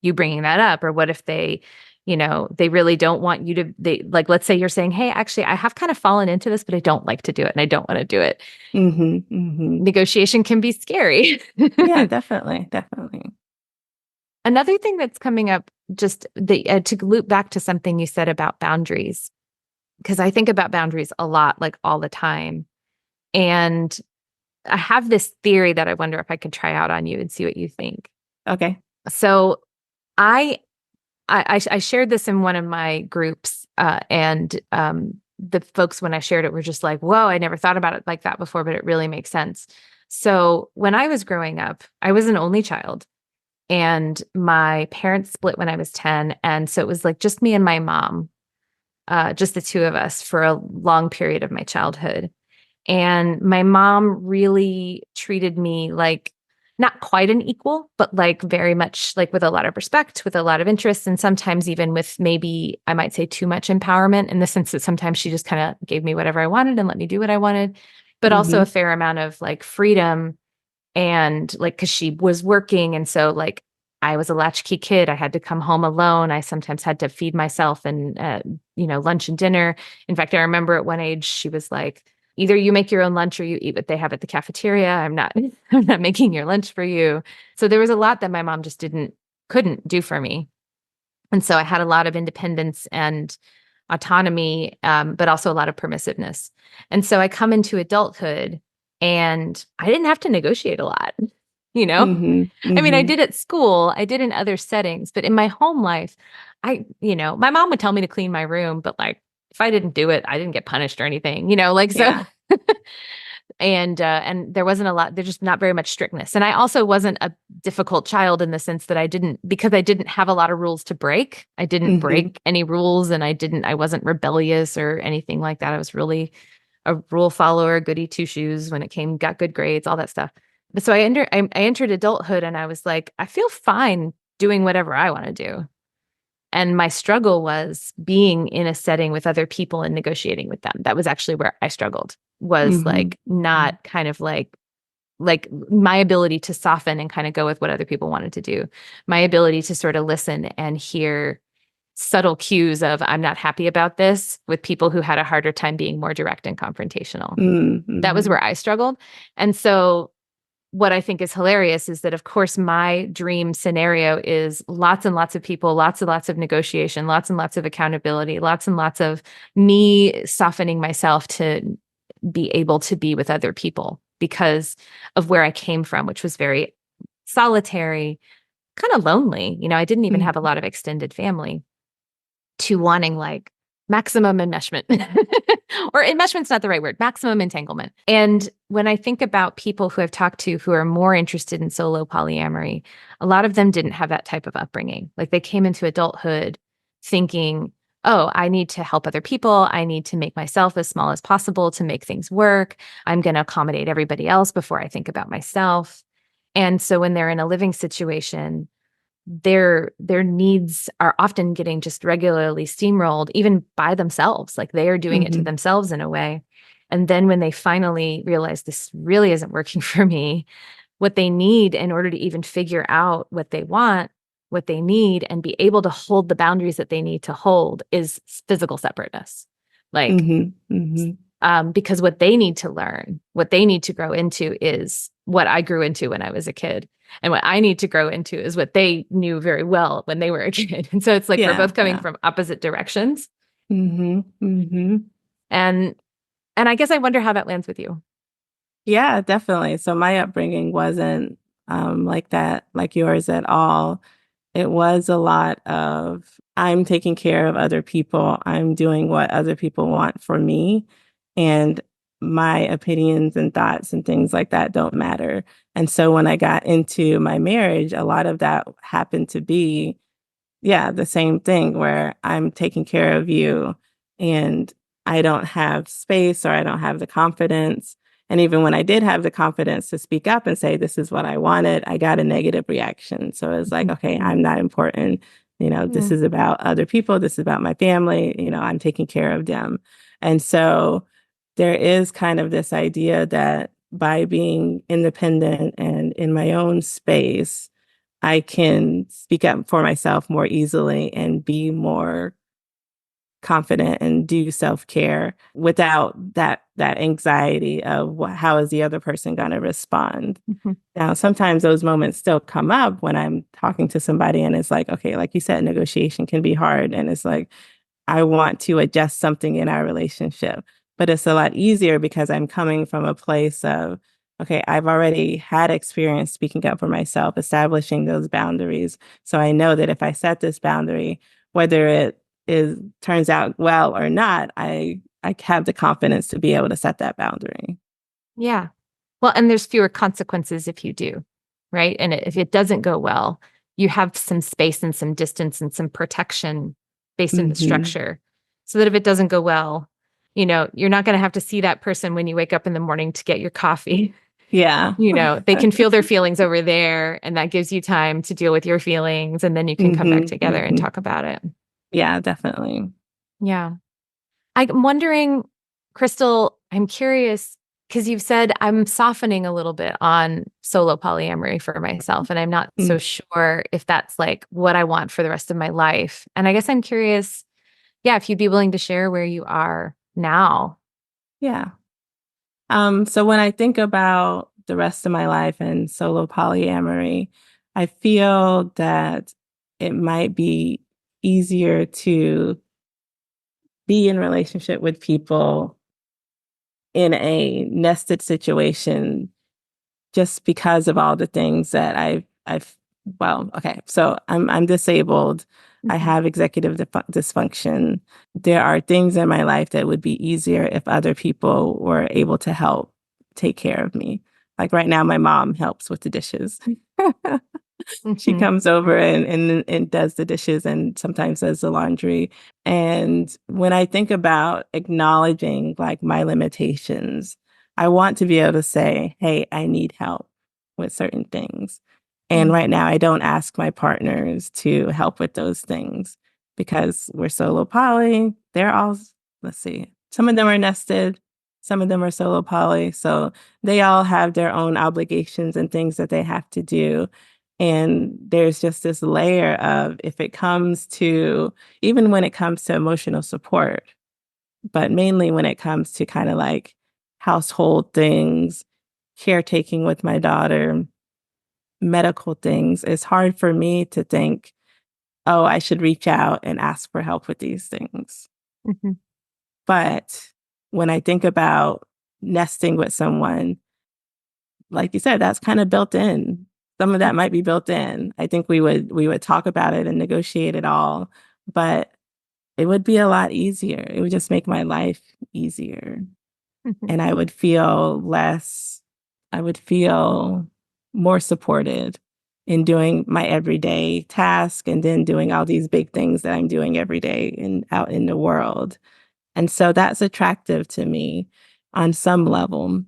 you bringing that up? Or what if they really don't want you to, like, let's say you're saying, hey, actually, I have kind of fallen into this, but I don't like to do it and I don't want to do it. Hmm. Hmm. Negotiation can be scary. Yeah, definitely. Definitely. Another thing that's coming up, just to loop back to something you said about boundaries, because I think about boundaries a lot, like all the time. And I have this theory that I wonder if I could try out on you and see what you think. Okay. So I I shared this in one of my groups, and the folks when I shared it were just like, "Whoa, I never thought about it like that before, but it really makes sense." So when I was growing up, I was an only child. And my parents split when I was 10. And so it was like just me and my mom, just the two of us for a long period of my childhood. And my mom really treated me like not quite an equal, but like very much like with a lot of respect, with a lot of interest, and sometimes even with maybe I might say too much empowerment in the sense that sometimes she just kind of gave me whatever I wanted and let me do what I wanted, but also Hmm. a fair amount of like freedom and like because she was working. And so like I was a latchkey kid. I had to come home alone. I sometimes had to feed myself and, lunch and dinner. In fact, I remember at one age, she was like, either you make your own lunch or you eat what they have at the cafeteria. I'm not making your lunch for you. So there was a lot that my mom just couldn't do for me. And so I had a lot of independence and autonomy, but also a lot of permissiveness. And so I come into adulthood and I didn't have to negotiate a lot, you know? Mm-hmm. I mean, I Mm-hmm. did at school, I did in other settings, but in my home life, my mom would tell me to clean my room, but like if I didn't do it, I didn't get punished or anything, like so. Yeah. And there wasn't a lot, there's just not very much strictness. And I also wasn't a difficult child in the sense that because I didn't have a lot of rules to break. I didn't Mm-hmm. break any rules, and I wasn't rebellious or anything like that. I was really a rule follower, goody two shoes when it came, got good grades, all that stuff. But so I entered adulthood and I was like, I feel fine doing whatever I want to do. And my struggle was being in a setting with other people and negotiating with them. That was actually where I struggled, was Mm-hmm. like not kind of like my ability to soften and kind of go with what other people wanted to do. My ability to sort of listen and hear subtle cues of I'm not happy about this with people who had a harder time being more direct and confrontational. That was Mm-hmm. where I struggled. And so what I think is hilarious is that, of course, my dream scenario is lots and lots of people, lots and lots of negotiation, lots and lots of accountability, lots and lots of me softening myself to be able to be with other people because of where I came from, which was very solitary, kind of lonely. I didn't even have a Mm-hmm. lot of extended family, to wanting like maximum enmeshment. Or enmeshment's not the right word, maximum entanglement. And when I think about people who I've talked to who are more interested in solo polyamory, a lot of them didn't have that type of upbringing. Like they came into adulthood thinking, oh, I need to help other people. I need to make myself as small as possible to make things work. I'm going to accommodate everybody else before I think about myself. And so when they're in a living situation, their needs are often getting just regularly steamrolled even by themselves, like they are doing it to Mm-hmm. themselves in a way. And then when they finally realize this really isn't working for me, what they need in order to even figure out what they want, what they need, and be able to hold the boundaries that they need to hold is physical separateness. Like Mm-hmm. Mm-hmm. because what they need to learn, what they need to grow into is what I grew into when I was a kid. And what I need to grow into is what they knew very well when they were a kid. And so it's like we're Yeah. both coming Yeah. from opposite directions. Mm-hmm. Mm-hmm. And I guess I wonder how that lands with you. Yeah, definitely. So my upbringing wasn't like that, like yours at all. It was a lot of I'm taking care of other people. I'm doing what other people want for me. And my opinions and thoughts and things like that don't matter. And so when I got into my marriage, a lot of that happened to be, yeah, the same thing where I'm taking care of you and I don't have space or I don't have the confidence. And even when I did have the confidence to speak up and say, this is what I wanted, I got a negative reaction. So it's like, okay, I'm not important. This Mm-hmm. is about other people. This is about my family. I'm taking care of them. And so there is kind of this idea that by being independent and in my own space, I can speak up for myself more easily and be more confident and do self-care without that anxiety of how is the other person going to respond. Mm-hmm. Now, sometimes those moments still come up when I'm talking to somebody and it's like, okay, like you said, negotiation can be hard. And it's like, I want to adjust something in our relationship. But it's a lot easier because I'm coming from a place of, okay, I've already had experience speaking up for myself, establishing those boundaries. So I know that if I set this boundary, whether it turns out well or not, I have the confidence to be able to set that boundary. Yeah. Well, and there's fewer consequences if you do, right? And if it doesn't go well, you have some space and some distance and some protection based in the Mm-hmm. structure so that if it doesn't go well, you're not going to have to see that person when you wake up in the morning to get your coffee. Yeah. They can feel their feelings over there, and that gives you time to deal with your feelings. And then you can come back Mm-hmm. together and Mm-hmm. talk about it. Yeah, definitely. Yeah. I'm wondering, Crystal, I'm curious, because you've said I'm softening a little bit on solo polyamory for myself, and I'm not Mm, so sure if that's like what I want for the rest of my life. And I guess I'm curious, yeah, if you'd be willing to share where you are now. yeah. So when I think about the rest of my life and solo polyamory, I feel that it might be easier to be in relationship with people in a nested situation just because of all the things that I've well, okay. So I'm disabled. I Mhm. have executive dysfunction. There are things in my life that would be easier if other people were able to help take care of me. Like right now, my mom helps with the dishes. She Mhm. comes over and does the dishes and sometimes does the laundry. And when I think about acknowledging like my limitations, I want to be able to say, hey, I need help with certain things. And Mhm. right now, I don't ask my partners to help with those things because we're solo poly. They're all, let's see, some of them are nested, some of them are solo poly. So they all have their own obligations and things that they have to do. And there's just this layer of if it comes to, even when it comes to emotional support, but mainly when it comes to kind of like household things, caretaking with my daughter, medical things, it's hard for me to think, oh, I should reach out and ask for help with these things. Mhm. But when I think about nesting with someone, like you said, that's kind of built in. Some of that might be built in. I think we would talk about it and negotiate it all, but it would be a lot easier. It would just make my life easier. Mhm. And I would feel more supported in doing my everyday task and then doing all these big things that I'm doing every day and out in the world. And so that's attractive to me on some level.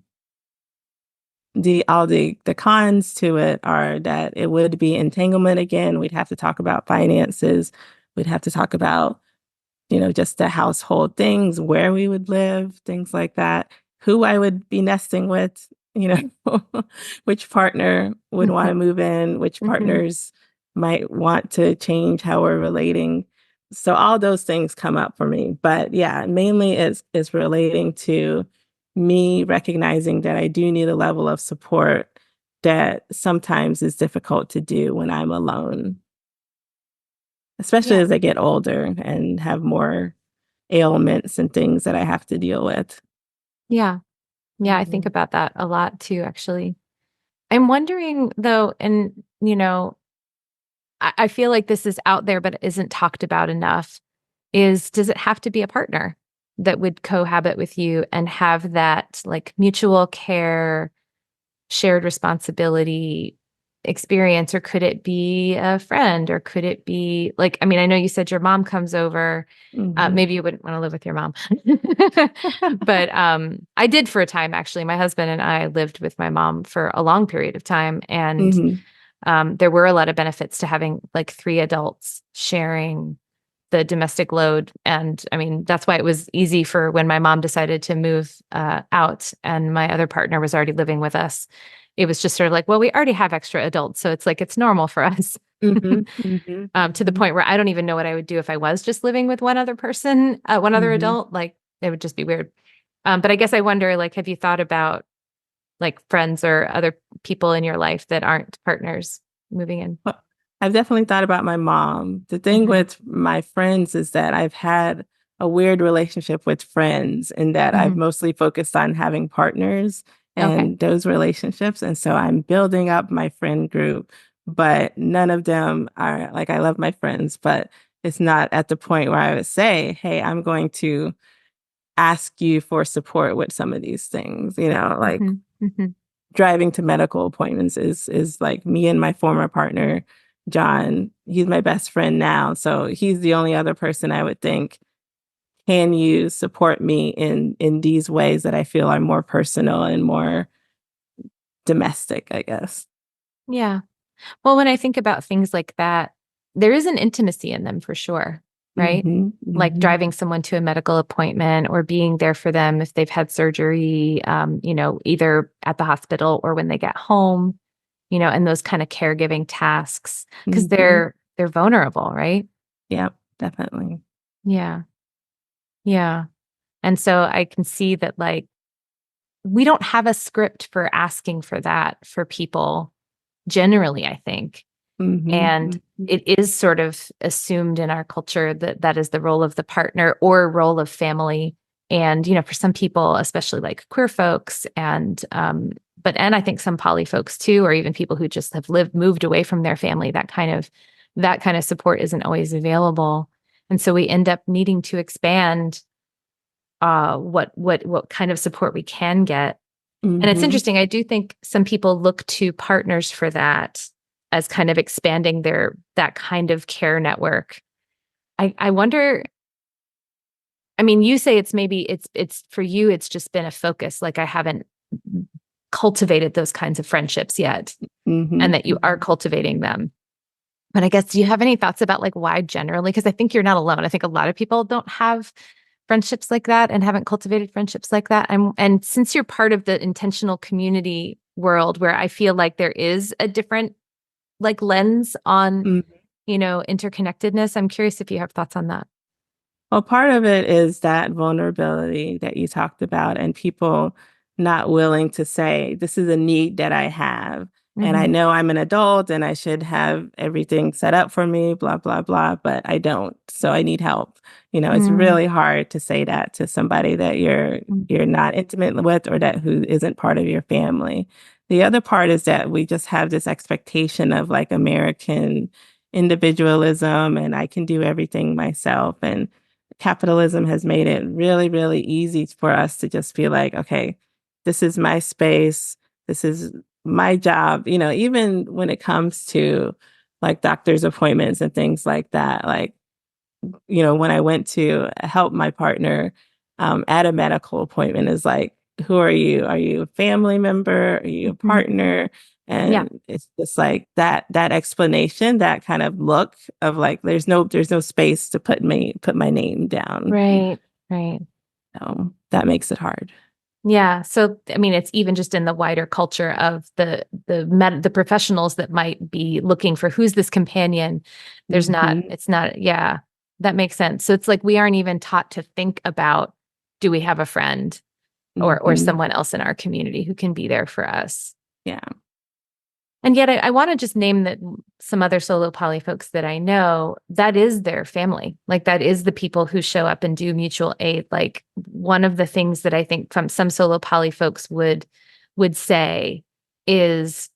The cons to it are that it would be entanglement again. We'd have to talk about finances. We'd have to talk about, just the household things, where we would live, things like that, who I would be nesting with, which partner would want to Mhm. move in, which Mhm. partners might want to change how we're relating. So all those things come up for me. But yeah, mainly is relating to me recognizing that I do need a level of support that sometimes is difficult to do when I'm alone, especially Yeah. as I get older and have more ailments and things that I have to deal with. Yeah. Yeah. I think Mhm. about that a lot too, actually. I'm wondering though, and I feel like this is out there, but it isn't talked about enough, is does it have to be a partner that would cohabit with you and have that like mutual care, shared responsibility experience? Or could it be a friend? Or could it be like, I mean, I know you said your mom comes over. Mhm. Maybe you wouldn't want to live with your mom. But I did for a time, actually. My husband and I lived with my mom for a long period of time. And Mhm. there were a lot of benefits to having like three adults sharing the domestic load. And I mean, that's why it was easy for when my mom decided to move out and my other partner was already living with us. It was just sort of like, well, we already have extra adults. So it's like, it's normal for us. Mhm. Mhm. To the Mhm. point where I don't even know what I would do if I was just living with one other person, one other Mhm. adult. Like, it would just be weird. But I guess I wonder, like, have you thought about like friends or other people in your life that aren't partners moving in? Well, I've definitely thought about my mom. The thing Hmm. with my friends is that I've had a weird relationship with friends in that I've Hmm. mostly focused on having partners Okay. and those relationships. And so I'm building up my friend group, but none of them are like, I love my friends, but it's not at the point where I would say, hey, I'm going to ask you for support with some of these things, like Hmm. Hmm. driving to medical appointments is like me and my former partner, John. He's my best friend now. So he's the only other person I would think, can you support me in these ways that I feel are more personal and more domestic, I guess. Yeah. Well, when I think about things like that, there is an intimacy in them for sure. right? Mm-hmm. Like Mm-hmm. driving someone to a medical appointment or being there for them if they've had surgery, either at the hospital or when they get home, and those kind of caregiving tasks because Mm-hmm. they're vulnerable, right? Yep, definitely. Yeah. Yeah. And so I can see that like we don't have a script for asking for that for people generally, I think. Mm-hmm. And Mm-hmm. it is sort of assumed in our culture that that is the role of the partner or role of family. And, for some people, especially like queer folks and I think some poly folks too, or even people who just have moved away from their family, that kind of support isn't always available. And so we end up needing to expand what kind of support we can get. And it's Mm-hmm. interesting. I do think some people look to partners for that as kind of expanding that kind of care network. I wonder, I mean, you say it's for you, it's just been a focus. Like I haven't cultivated those kinds of friendships yet, Mm-hmm. and that you are cultivating them. But I guess, do you have any thoughts about like why generally? Because I think you're not alone. I think a lot of people don't have friendships like that and haven't cultivated friendships like that. And since you're part of the intentional community world where I feel like there is a different like lens on, Mm-hmm. interconnectedness, I'm curious if you have thoughts on that. Well, part of it is that vulnerability that you talked about, and people not willing to say, this is a need that I have. And I Hmm. know I'm an adult and I should have everything set up for me, blah, blah, blah, but I don't. So I need help. It's Mm-hmm. really hard to say that to somebody that you're not intimate with or that who isn't part of your family. The other part is that we just have this expectation of like American individualism and I can do everything myself. And capitalism has made it really, really easy for us to just feel like, okay, this is my space. This is my job. Even when it comes to like doctor's appointments and things like that, like, when I went to help my partner at a medical appointment, is like, who are you? Are you a family member? Are you a Hmm. partner? Yeah. And it's just like that explanation, that kind of look of like, there's no space to put my name down. Right. Right. So that makes it hard. Yeah. So, I mean, it's even just in the wider culture of the professionals that might be looking for who's this companion. Hmm. It's not, yeah, that makes sense. So it's like we aren't even taught to think about, do we have a friend or Hmm. someone else in our community who can be there for us? Yeah. And yet I want to just name that some other solo poly folks that I know, that is their family. Like that is the people who show up and do mutual aid. Like one of the things that I think from some solo poly folks would say is,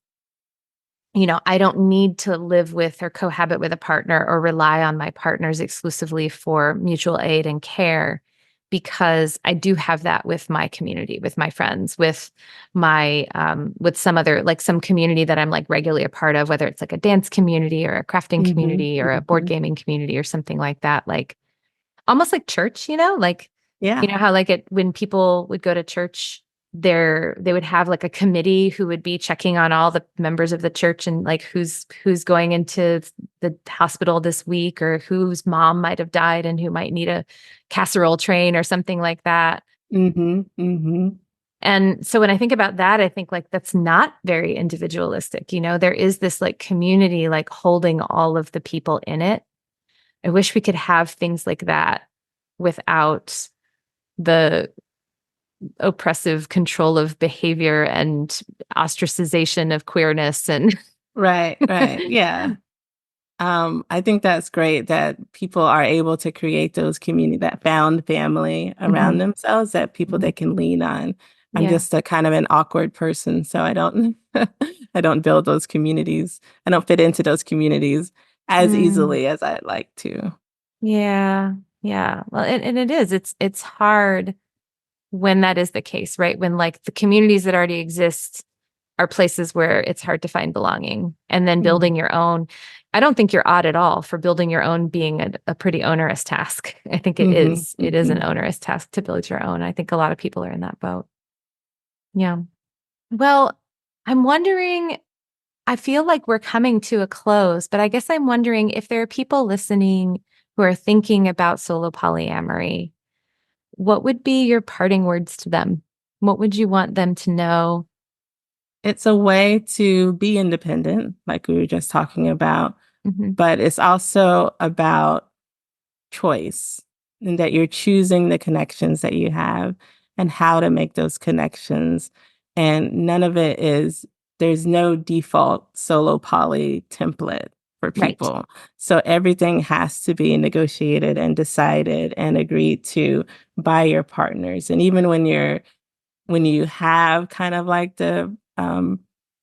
I don't need to live with or cohabit with a partner or rely on my partners exclusively for mutual aid and care because I do have that with my community, with my friends, with some other, like some community that I'm like regularly a part of, whether it's like a dance community or a crafting Hmm. community or a board Hmm. gaming community or something like that. Like almost like church, like Yeah. how like it when people would go to church, they would have like a committee who would be checking on all the members of the church and like who's going into the hospital this week or whose mom might have died and who might need a casserole train or something like that. Hmm. Hmm. And so when I think about that, I think like that's not very individualistic. There is this like community like holding all of the people in it. I wish we could have things like that without the oppressive control of behavior and ostracization of queerness and Right. Right. Yeah. I think that's great that people are able to create those community, that found family around Mhm. themselves, that people Mhm. they can lean on. I'm Yeah. just a kind of an awkward person, so I don't I don't build those communities. I don't fit into those communities as Mm. easily as I'd like to. Yeah. Yeah. Well, and it is. It's hard when that is the case, right? When like the communities that already exist are places where it's hard to find belonging. And then Mm-hmm. building your own, I don't think you're odd at all for building your own being a pretty onerous task. I think it Mm-hmm. is. It is Mm-hmm. an onerous task to build your own. I think a lot of people are in that boat. Yeah. Well, I'm wondering, I feel like we're coming to a close, but I guess I'm wondering if there are people listening who are thinking about solo polyamory, what would be your parting words to them? What would you want them to know? It's a way to be independent, like we were just talking about, Mhm. but it's also about choice and that you're choosing the connections that you have and how to make those connections. And none of it is, there's no default solo poly template for Right. people. So everything has to be negotiated and decided and agreed to by your partners. And even when you have kind of like the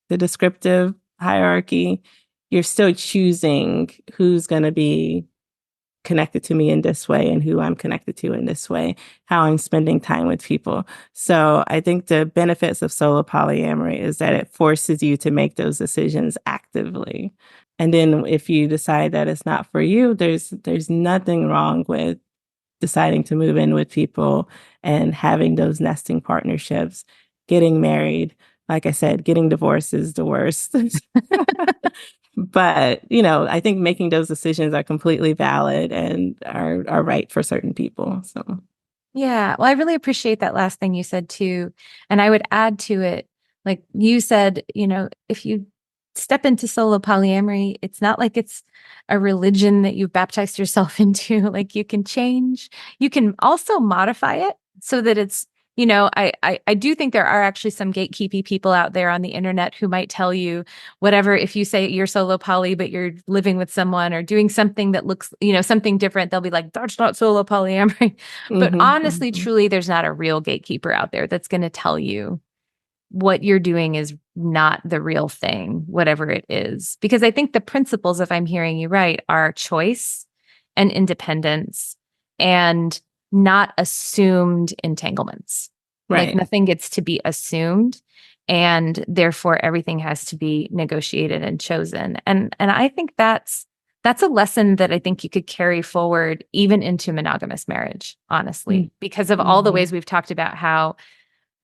descriptive hierarchy, you're still choosing who's going to be connected to me in this way and who I'm connected to in this way, how I'm spending time with people. So I think the benefits of solo polyamory is that it forces you to make those decisions actively. And then if you decide that it's not for you, there's nothing wrong with deciding to move in with people and having those nesting partnerships, getting married. Like I said, getting divorced is the worst. But, I think making those decisions are completely valid and are right for certain people. So, Yeah. Well, I really appreciate that last thing you said too. And I would add to it, like you said, if you step into solo polyamory, it's not like it's a religion that you've baptized yourself into. Like you can change, you can also modify it so that it's, I do think there are actually some gatekeepy people out there on the internet who might tell you whatever, if you say you're solo poly, but you're living with someone or doing something that looks, something different, they'll be like, that's not solo polyamory. But honestly, mhm. truly, there's not a real gatekeeper out there that's going to tell you what you're doing is not the real thing, whatever it is. Because I think the principles, if I'm hearing you right, are choice and independence and not assumed entanglements. Like Right. nothing gets to be assumed. And therefore everything has to be negotiated and chosen. And I think that's a lesson that I think you could carry forward even into monogamous marriage, honestly, because of all the Mm-hmm. ways we've talked about how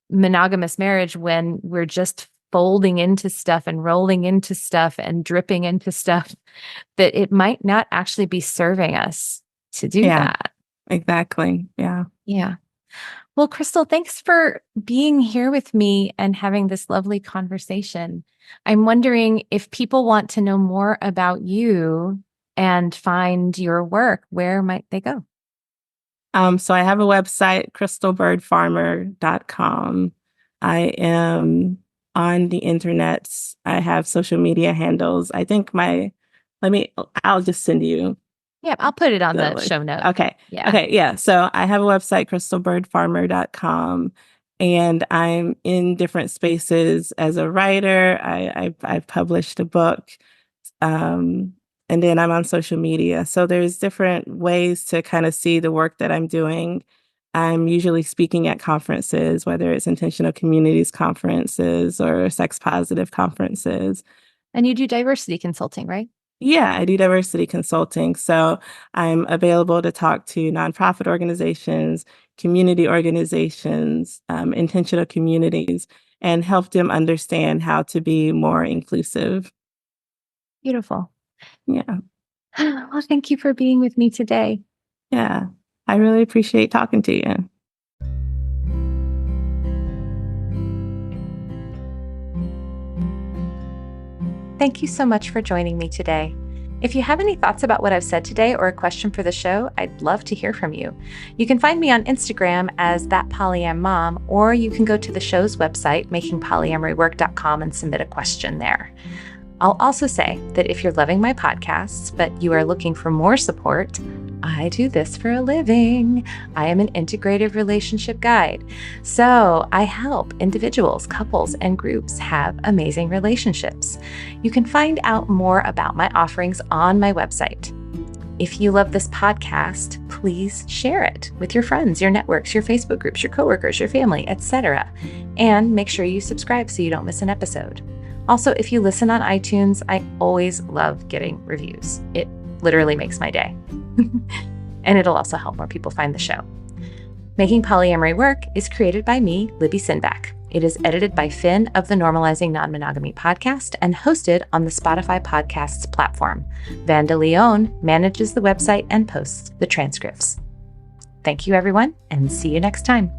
monogamous marriage, when we're just folding into stuff and rolling into stuff and dripping into stuff, that it might not actually be serving us to do Yeah, that. exactly. Yeah. Yeah. Well, Crystal, thanks for being here with me and having this lovely conversation. I'm wondering if people want to know more about you and find your work, where might they go? So I have a website, crystalbyrdfarmer.com. I am on the internet. I have social media handles. I think I'll just send you Yeah, I'll put it on the the link. show note. Okay. Yeah. Okay. Yeah. So I have a website, crystalbyrdfarmer.com, and I'm in different spaces as a writer. I've published a book. Um, and then I'm on social media. So there's different ways to kind of see the work that I'm doing. I'm usually speaking at conferences, whether it's intentional communities conferences or sex positive conferences. And you do diversity consulting, right? Yeah, I do diversity consulting. So I'm available to talk to nonprofit organizations, community organizations, intentional communities, and help them understand how to be more inclusive. Beautiful. Yeah. Well, thank you for being with me today. Yeah, I really appreciate talking to you. Thank you so much for joining me today. If you have any thoughts about what I've said today or a question for the show, I'd love to hear from you. You can find me on Instagram as thatpolyammom, or you can go to the show's website, makingpolyamorywork.com, and submit a question there. I'll also say that if you're loving my podcasts, but you are looking for more support, I do this for a living. I am an integrative relationship guide. So I help individuals, couples, and groups have amazing relationships. You can find out more about my offerings on my website. If you love this podcast, please share it with your friends, your networks, your Facebook groups, your coworkers, your family, etc. And make sure you subscribe so you don't miss an episode. Also, if you listen on iTunes, I always love getting reviews. It literally makes my day. And it'll also help more people find the show. Making Polyamory Work is created by me, Libby Sinback. It is edited by Finn of the Normalizing Non-Monogamy podcast and hosted on the Spotify Podcasts platform. Vanda Leone manages the website and posts the transcripts. Thank you, everyone, and see you next time.